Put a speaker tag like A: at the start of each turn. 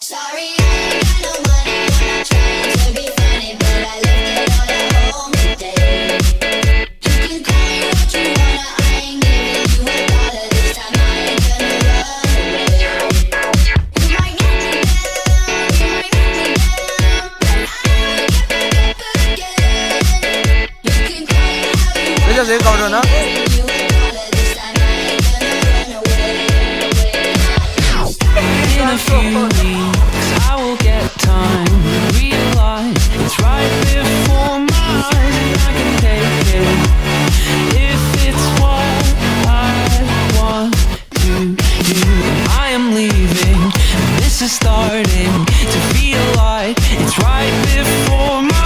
A: Sorry, I ain't got no money, I'm not trying to be funny, but I left it all at home today. You can call me what you wanna, I ain't giving you $1 this time, I ain't gonna run away. You might knock me down, you might knock me down, but I will get back up again. You can call it how you want,
B: bây giờ dễ cầu rồi đó.
A: I ain't giving you $1 this time, I ain't gonna run away.
C: In a few weeks I will get time to realize it's right before my eyes, and I can take it if it's what I want to do. I am leaving, this is starting to feel like it's right before my